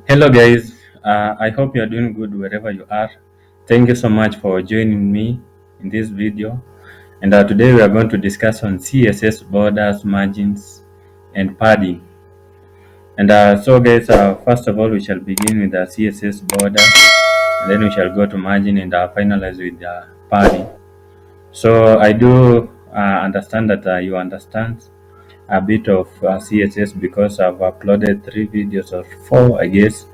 Hello guys, I hope you are doing good wherever you are. Thank you so much for joining me in this video. And today we are going to discuss on CSS borders, margins, and padding. And so guys, first of all, we shall begin with the CSS border, and then we shall go to margin and finalize with the padding. So I do understand that you understand a bit of CSS because I've uploaded 3 videos or 4, I guess.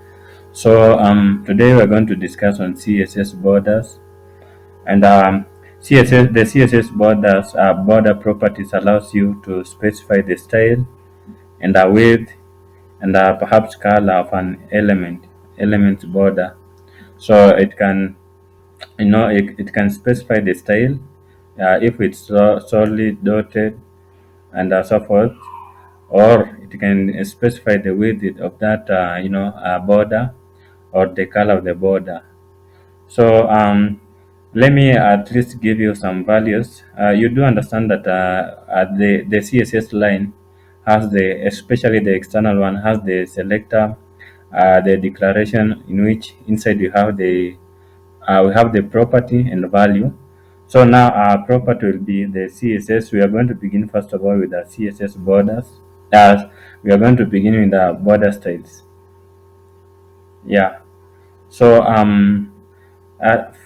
So today we're going to discuss on CSS borders and the CSS borders border properties allows you to specify the style and the width and perhaps color of an element border. So it can it can specify the style if it's solely dotted and so forth, or it can specify the width of that border or the color of the border. So let me at least give you some values. You do understand that the CSS line has especially the external one, has the selector, the declaration in which inside you have we have the property and the value. So now our property will be the CSS. We are going to begin first of all with the CSS borders. As we are going to begin with the border styles. Yeah. So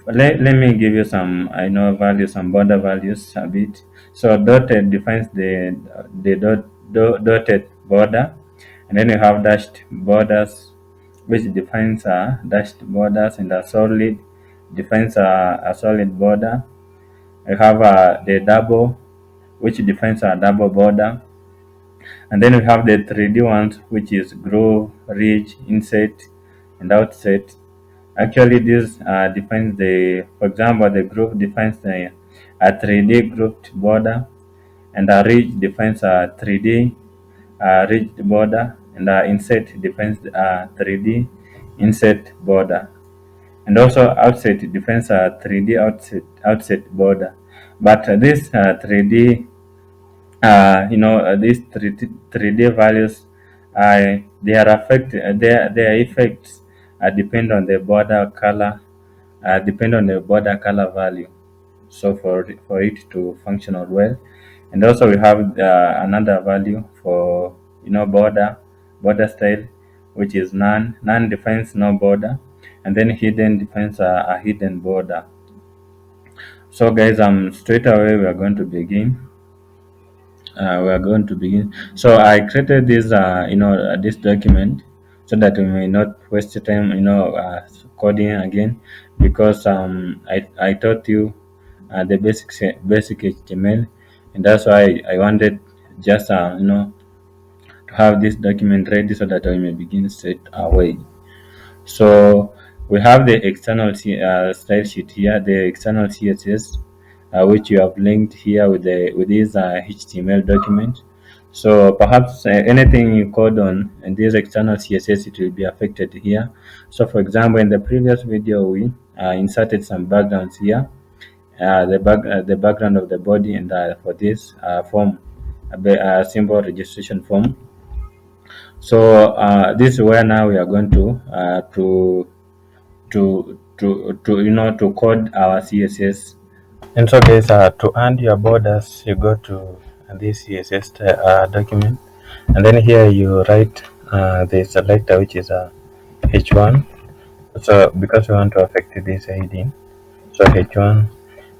let me give you some values, some border values a bit. So dotted defines the dotted border, and then you have dashed borders, which defines dashed borders, and a solid defines a solid border. You have the double, which defines a double border, and then we have the 3D ones, which is groove, ridge, inset, and outset. Actually, this defines for example, the group defines a 3D grouped border, and a ridge defines a 3D ridged border, and a inset defines a 3D inset border, and also outset defines a 3D outset border. But this 3D these 3D values, their effects depend on the border color, depend on the border color value. So for it to function well, and also we have another value for border style, which is none. None defines no border, and then hidden defines a hidden border. So guys, straight away we are going to begin. So I created this this document so that we may not waste time coding again, because I taught you the basic HTML, and that's why I wanted just to have this document ready so that we may begin straight away. So we have the external style sheet here, the external CSS, which you have linked here with this HTML document. So perhaps anything you code on in this external CSS, it will be affected here. So for example, in the previous video, we inserted some backgrounds here, the background of the body, and for this form, a simple registration form. So this is where now we are going to to code our CSS. And so guys, to add your borders, you go to this CSS document, and then here you write the selector, which is h1. So because we want to affect this heading, so h1,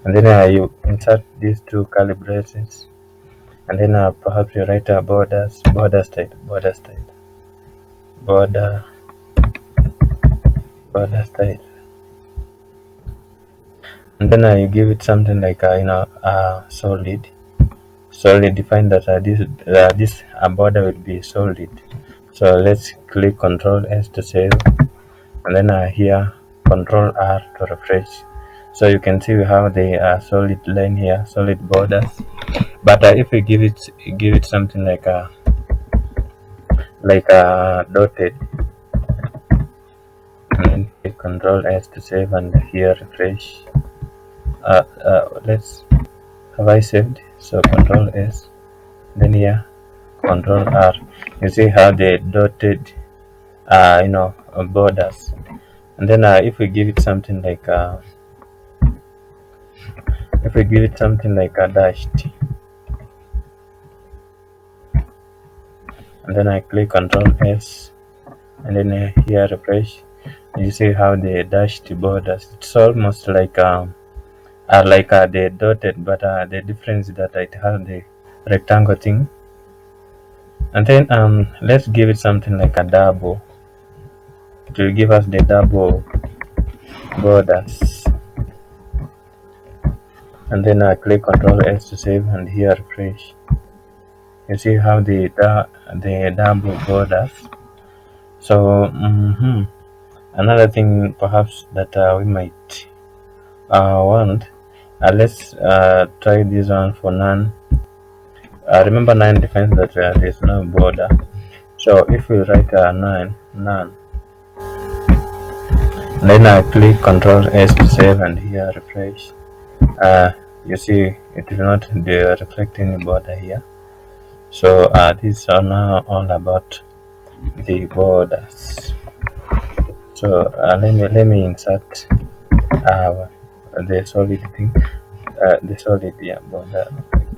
and then you insert these two curly braces, and then perhaps you write border style, border style, and then you give it something like solid. Define that this border will be solid. So let's click Ctrl S to save, and then here Ctrl R to refresh. So you can see we have the solid line here, solid borders. But if we give it something like dotted, and then click Ctrl S to save, and here refresh. Let's have I saved? So Ctrl S, then here Ctrl R. You see how the dotted borders. And then if we give it something like a dashed, and then I click Control S, and then here refresh. You see how the dashed borders. It's almost like the dotted, but the difference is that it has the rectangle thing. And then let's give it something like a double. It will give us the double borders. And then I click Control S to save, and here refresh. You see how the double borders. So another thing perhaps that we might want, let's try this one for none. Remember, none defines that there's no border. So if we write none, then I click Control S to save, and here refresh. You see it will not reflect any border here. So these are now all about the borders. So let me insert the solid thing, the solid border.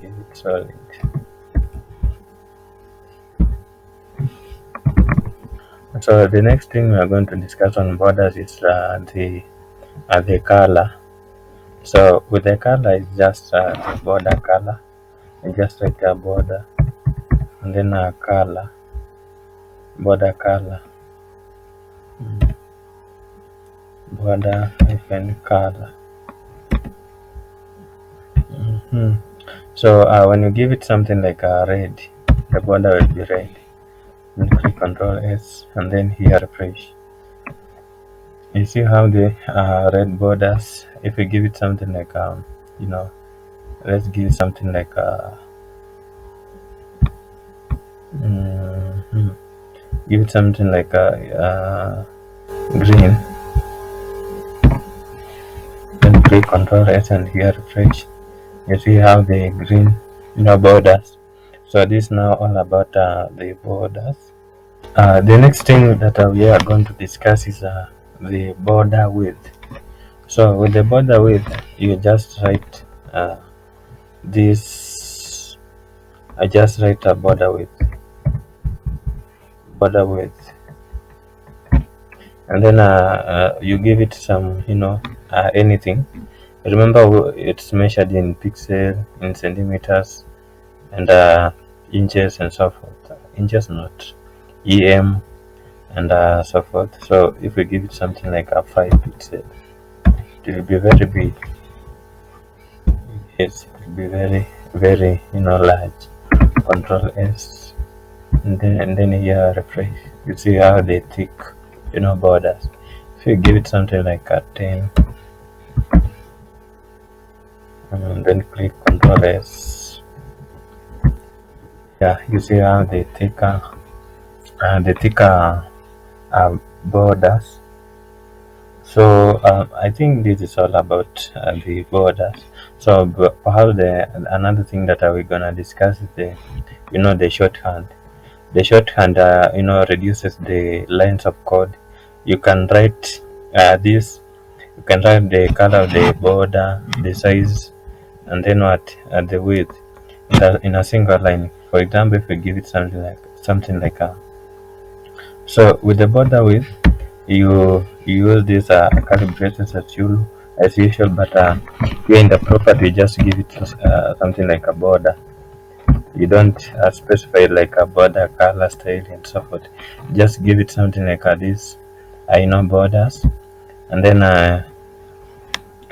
Give it solid. So the next thing we are going to discuss on borders is the color. So with the color, it's just the border color. You just like a border, and then a color, border color, border hyphen color. So when you give it something like a red, the border will be red. And click Control S, and then here refresh. You see how the red borders. If we give it something like let's give it something like give it something like green. Then click Control S, and here refresh. You see how the green borders. So this is now all about the borders. The next thing that we are going to discuss is the border width. So with the border width, you just write this. I just write a border width, and then you give it some anything. Remember, it's measured in pixel, in centimeters, and inches, and so forth. Inches, not em, and so forth. So if we give it something like a 5 pixel, it will be very big. Yes, it will be very, very large. Control S, and then here refresh. You see how they thick borders. If you give it something like a 10, and then click Control S, yeah, you see how the thicker borders. So I think this is all about the borders. So perhaps another thing that we're gonna discuss is the shorthand. The shorthand reduces the lines of code. You can write this. You can write the color of the border, the size, and then the width in a single line. For example, if we give it something like so with the border width, you use this curly braces as usual, but here in the property, just give it something like a border. You don't specify like a border color, style, and so forth. Just give it something like this borders, and then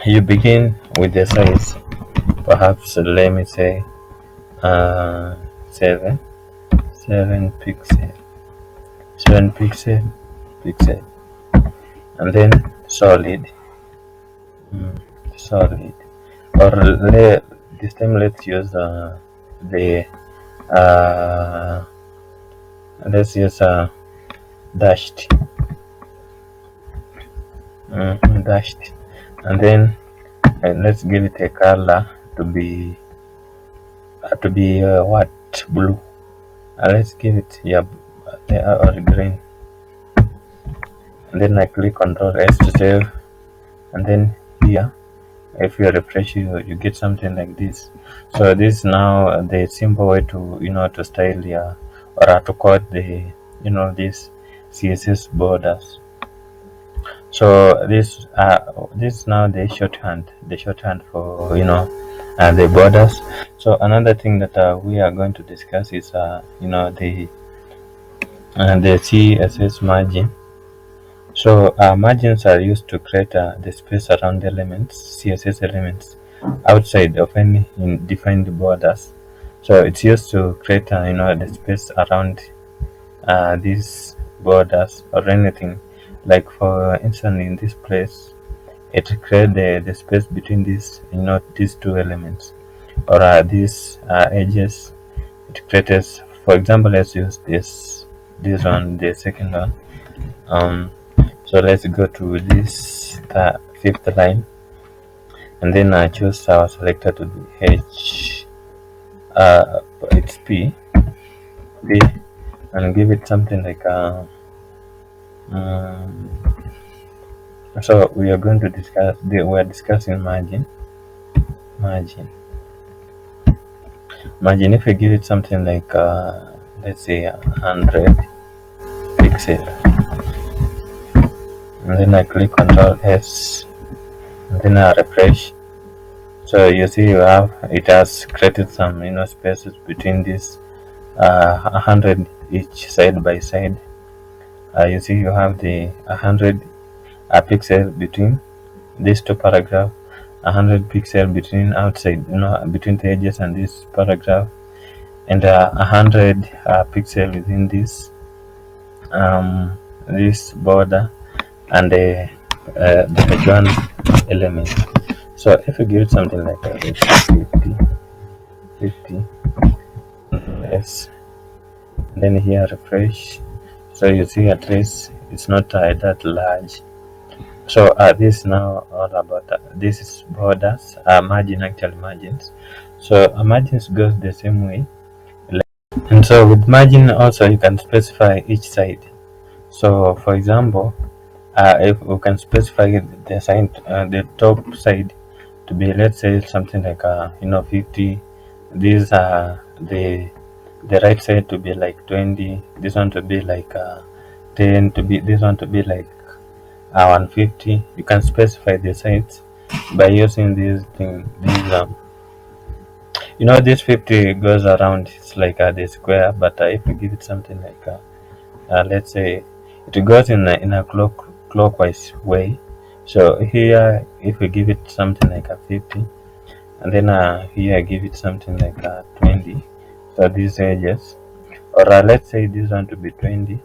you begin with the size. Perhaps let me say 7 pixel, pixel, and then solid, or this time let's use let's use dashed, and then let's give it a color to be what, blue. Let's give it or green. and then I click Control S to save, and then here if you refresh, you get something like this. So this is now the simple way to to style your or to code the these CSS borders. So this now the shorthand for the borders. So another thing that we are going to discuss is the CSS margin. So margins are used to create the space around elements, CSS elements, outside of any defined borders. So it's used to create the space around these borders or anything. Like for instance, in this place, it create the space between these two elements or these edges. It creates, for example, let's use this one, the second one. So let's go to this fifth line, and then I choose our selector to be H. It's P, and give it something like um, so we are going to discuss. We are discussing margin. If we give it something like let's say 100 pixel, and then I click Control S, and then I refresh. So you see it has created some spaces between these 100 each side by side. You see you have the 100 pixel between these two paragraph, 100 pixel between outside between the edges and this paragraph, and 100 pixel within this border and the background element. So if you give it something like 50 yes, then here refresh. So you see at least it's not that large. So this now all about this is borders, margins. So margins goes the same way, and so with margin also you can specify each side. So for example, if we can specify the side, the top side to be, let's say, something like 50. These are the right side to be like 20. This one to be like 10. To be this one to be like 150. You can specify the sides by using this thing. This 50 goes around. It's like the square, but if you give it something like let's say it goes in a clockwise way. So here if we give it something like a 50, and then here I give it something like 20, so these edges, or let's say this one to be 20,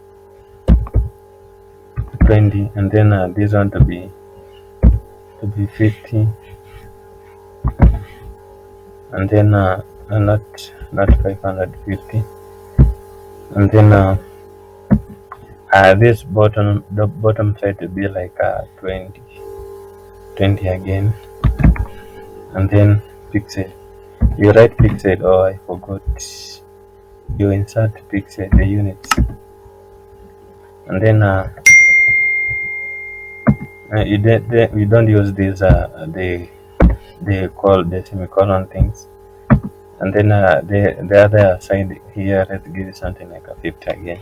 and then this one to be 50, and then not 550, and then this the bottom side to be like 20 again, and then pixel. You write pixel, oh I forgot, you insert pixel, the units, and then you don't use these they call the semicolon things, and then the other side here, let's give it something like a 50 again,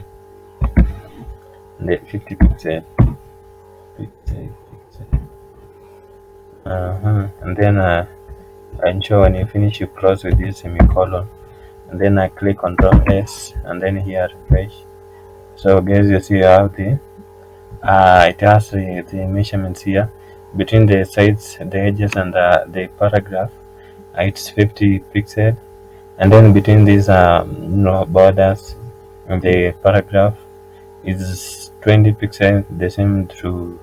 the 50 pixel. And then ensure when you finish you close with this semicolon, and then I click Control S, and then here refresh. So guys, you see how it has the measurements here between the sides, the edges, and the paragraph. It's 50 pixel, and then between these borders and the paragraph is 20 pixel. The same to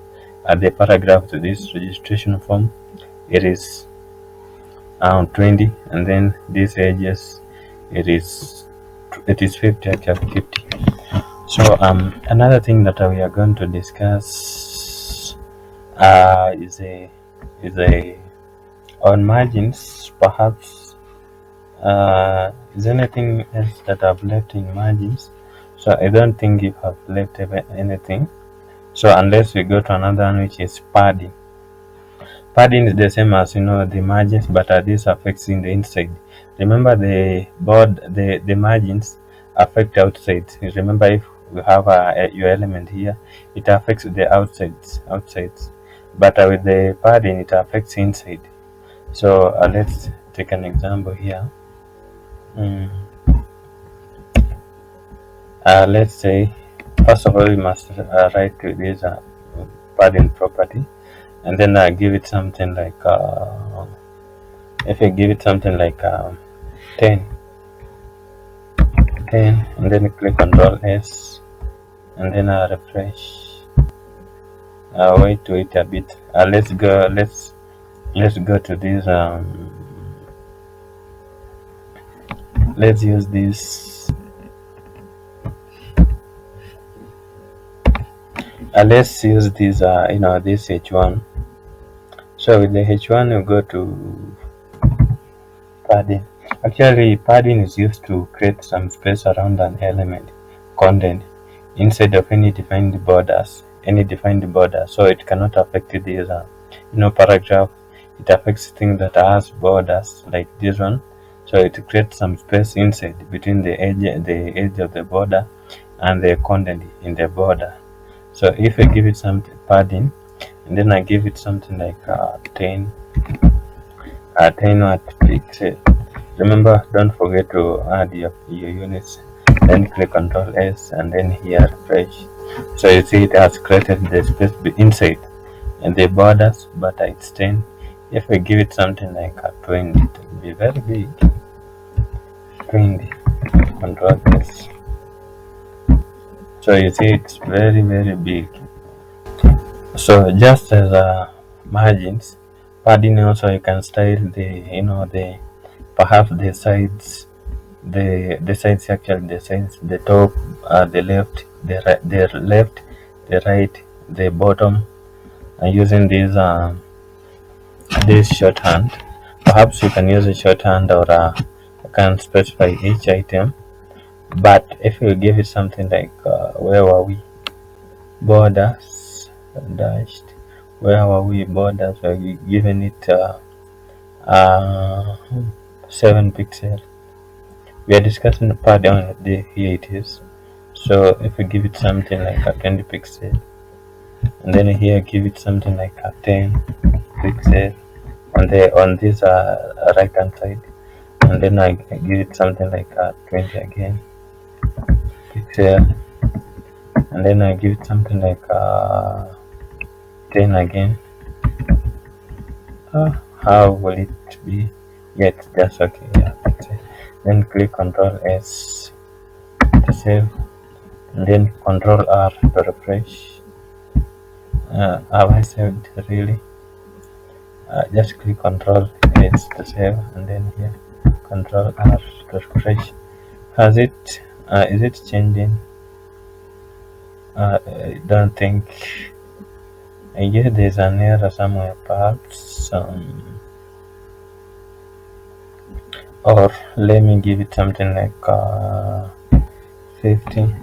the paragraph to this registration form, it is 20, and then these edges it is 50, actually 50. So another thing that we are going to discuss is on margins. Perhaps is anything else that I've left in margins? So I don't think if I've left anything. So unless we go to another one, which is padding. Padding is the same as the margins, but this affects in the inside. Remember the margins affect outside. Remember, if you have your element here, it affects the outsides, but with the padding it affects inside. So let's take an example here. Mm. Let's say, first of all, we must write to this padding property, and then give it something like if I give it something like 10, and then click Control S, and then refresh. Wait a bit. Let's go to this. Let's use this. Let's use this. This H1. So with the H1, you go to padding. Actually, padding is used to create some space around an element content inside of any defined borders. So it cannot affect this paragraph. It affects things that has borders like this one. So it creates some space inside between the edge of the border and the content in the border. So if I give it some padding, and then I give it something like 10 watt pixel. Remember, don't forget to add your units. Then click Control S, and then here refresh. So you see it has created the space inside and the borders, but it's 10. If we give it something like 20, it will be very big. 20. Control S. So you see it's very big. So just as margins, padding also you can style the perhaps the sides, the sides, actually the sides, the top, the left, the right, the bottom, and using this shorthand. Perhaps you can use a shorthand, or you can specify each item. But if you give it something like where were we, borders dashed, where were we, borders, we're giving it 7 pixel. We are discussing the part down here it is. So if we give it something like a 20 pixel, and then here give it something like a 10 pixel on this right hand side, and then I give it something like a 20 again pixel, and then I give it something like 10 again. How will it be? Yet that's okay. Yeah, pixel. Then click Control S to save, and then Control R to refresh. Have I saved really? Just click Control S to save, and then here Control R to refresh. Has it? Is it changing? I don't think. I guess there's an error somewhere, perhaps. Or let me give it something like 50.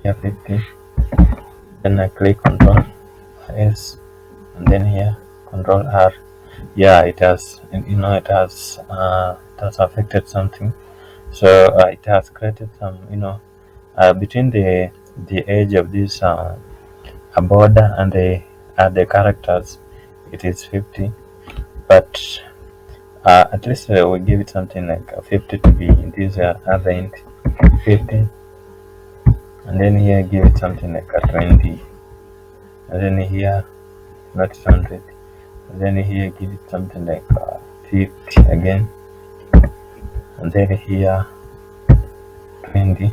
Yeah, 50. Then I click Control S, and then here Control R. Yeah, it has, it has affected something. So it has created some, between the edge of this a border and the characters, it is 50. But at least we give it something like 50 to be in this other end, 50, and then here give it something like a 20, and then here not 100, and then here give it something like 50 again, and then here 20.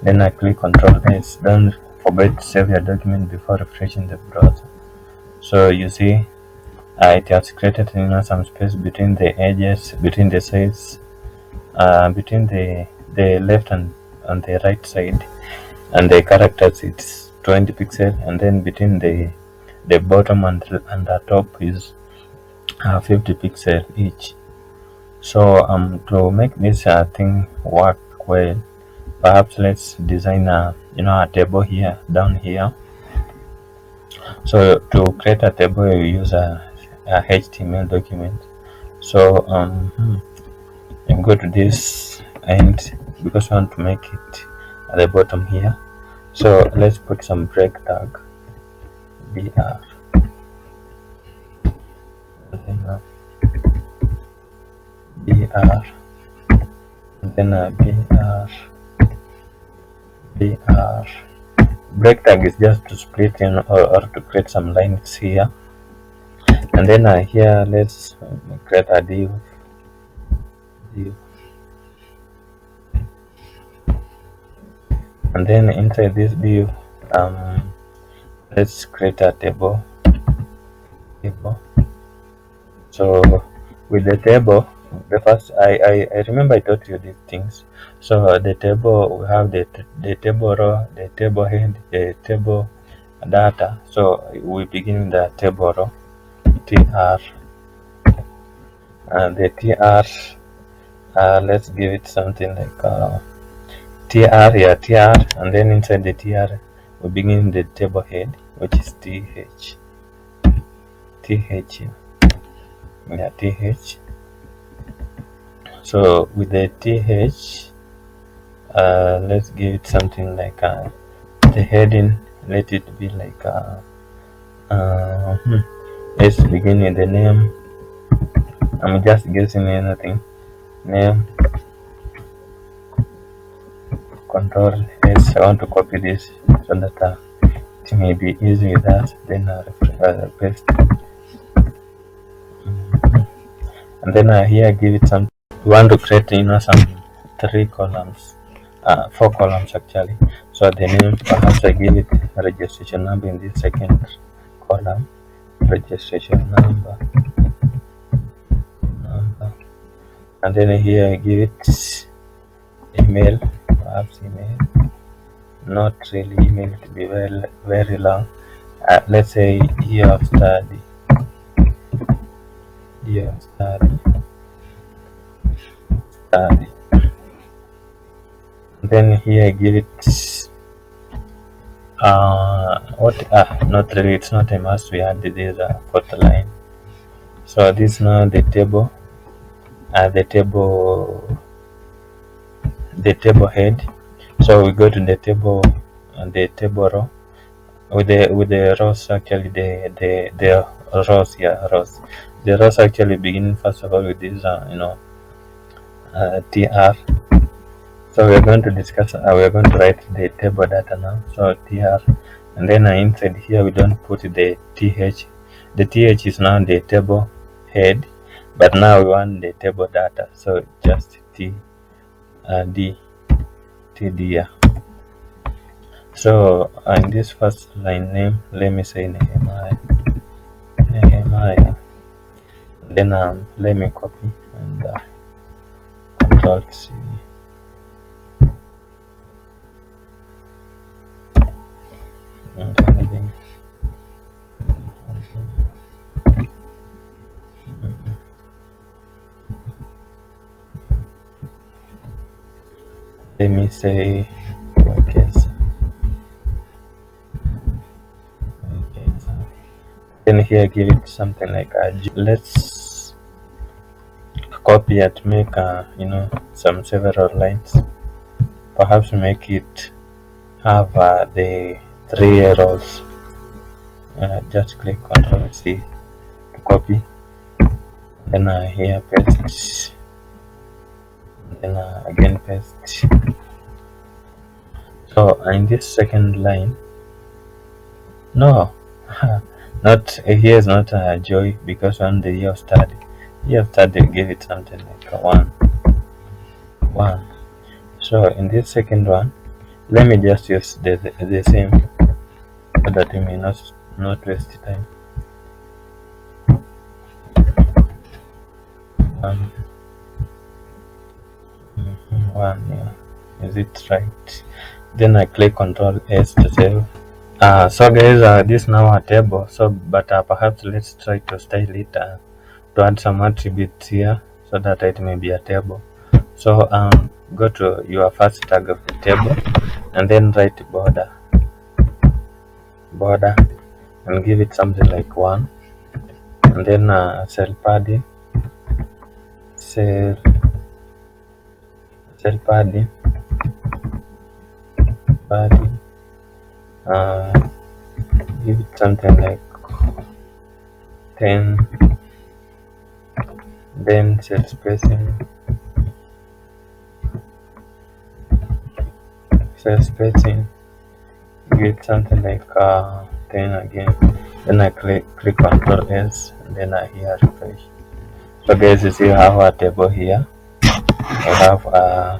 Then I click Control S. Don't forget to save your document before refreshing the browser. So you see it has created some space between the edges, between the sides, between the left and the right side, and the characters it's 20 pixel, and then between the bottom and the top is 50 pixel each. So to make this thing work well, perhaps let's design a a table here down here. So to create a table, you use a HTML document. So you go to this end because we want to make it at the bottom here. So let's put some break tag br, and then br, and then br. Break tag is just to split in or to create some lines here. And then here let's create a div, and then inside this div let's create a table. So with the table, the first I remember I taught you these things. So the table, we have the table row, the table head, the table data. So we begin with the table row tr, and the tr let's give it something like tr, and then inside the tr we begin the table head, which is th, th. So with the th, let's give it something like the heading, let it be like let's begin with the name. I'm just guessing anything. Name, control S. I want to copy this so that it may be easy with us. Then paste, and then here give it some. We want to create some 3 columns, 4 columns actually. So the name, perhaps I give it registration number in this second column, registration number, and then here I give it email, perhaps email, not really email to be very long. Let's say year of study, study. Then here I give it what not really, it's not a must, we add this fourth line. So this now the table, the table head. So we go to the table and the table row with the rows, actually the rows, rows. The rows actually begin first of all with this tr. So we are going to discuss, we are going to write the table data now. So tr, and then inside here we don't put the th. The th is now the table head, but now we want the table data, so just d. So in this first line name, let me say Nehemiah. Then let me copy and Control C. Let me say then here give it something like let's copy it, make some several lines, perhaps make it have the 3 rows. Just click Ctrl C to copy, then here paste, then again paste. So in this second line, no not here is not a joy, because on the year of study give it something like a 1. So in this second one, let me just use the same so that you may not waste time. 1, yeah. Is it right? Then I click Ctrl S to save. So guys, this now a table. So but perhaps let's try to style it to add some attributes here. so that it may be a table. So go to your first tag of the table and then write border and give it something like 1, and then cell padding, cell padding, padding, uh, give it something like 10, then cell spacing, give it something like 10 again. Then I click Ctrl S, and then I here refresh. So guys, you see I have a table here. I have a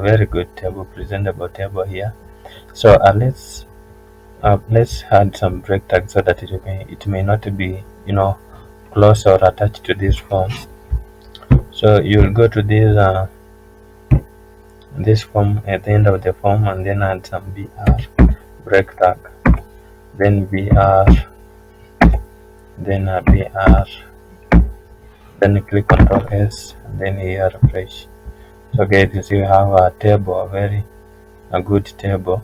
very good table, presentable table here. So let's add some break tags so that it may not be close or attached to these forms. So you will go to this form at the end of the form, and then add some br break tag, then br, then br, then click Ctrl S, and then here refresh. So guys, you see we have a table, a good table.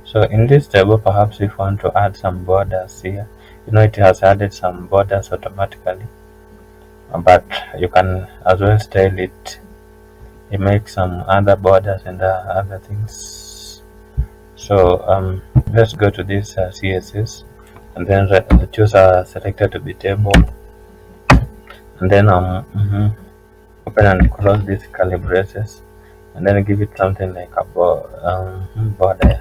So in this table, perhaps if you want to add some borders here, it has added some borders automatically, but you can as well style it. You make some other borders and other things. So let's go to this CSS, and then choose a selector to be table, and then open and close these curly braces, and then give it something like a border.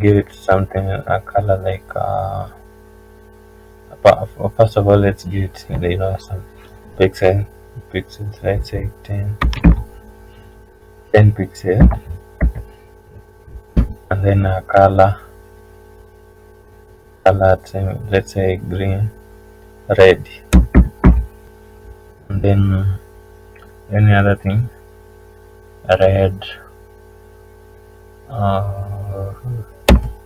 Give it something a color like first of all, let's give it some pixels. Let's say 10 pixels, and then a color, let's say green, red, and then any other thing, red,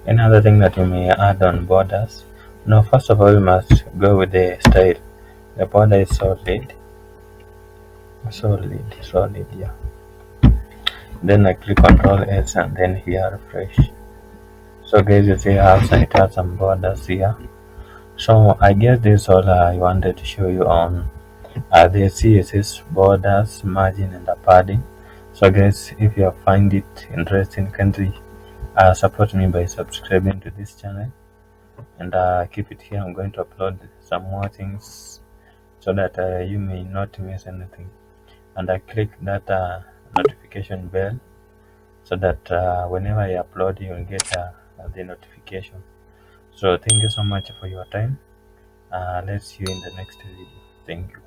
any other thing that you may add on borders. Now first of all, we must go with the style. The border is solid, yeah. Then I click Ctrl S, and then here refresh. So guys, you see it has some borders here. So I guess this is all I wanted to show you on the CSS borders, margin, and the padding. So guys, if you find it interesting, kindly support me by subscribing to this channel, and keep it here. I'm going to upload some more things so that you may not miss anything, and I click that notification bell so that whenever I upload, you will get the notification. So thank you so much for your time. Let's see you in the next video. Thank you.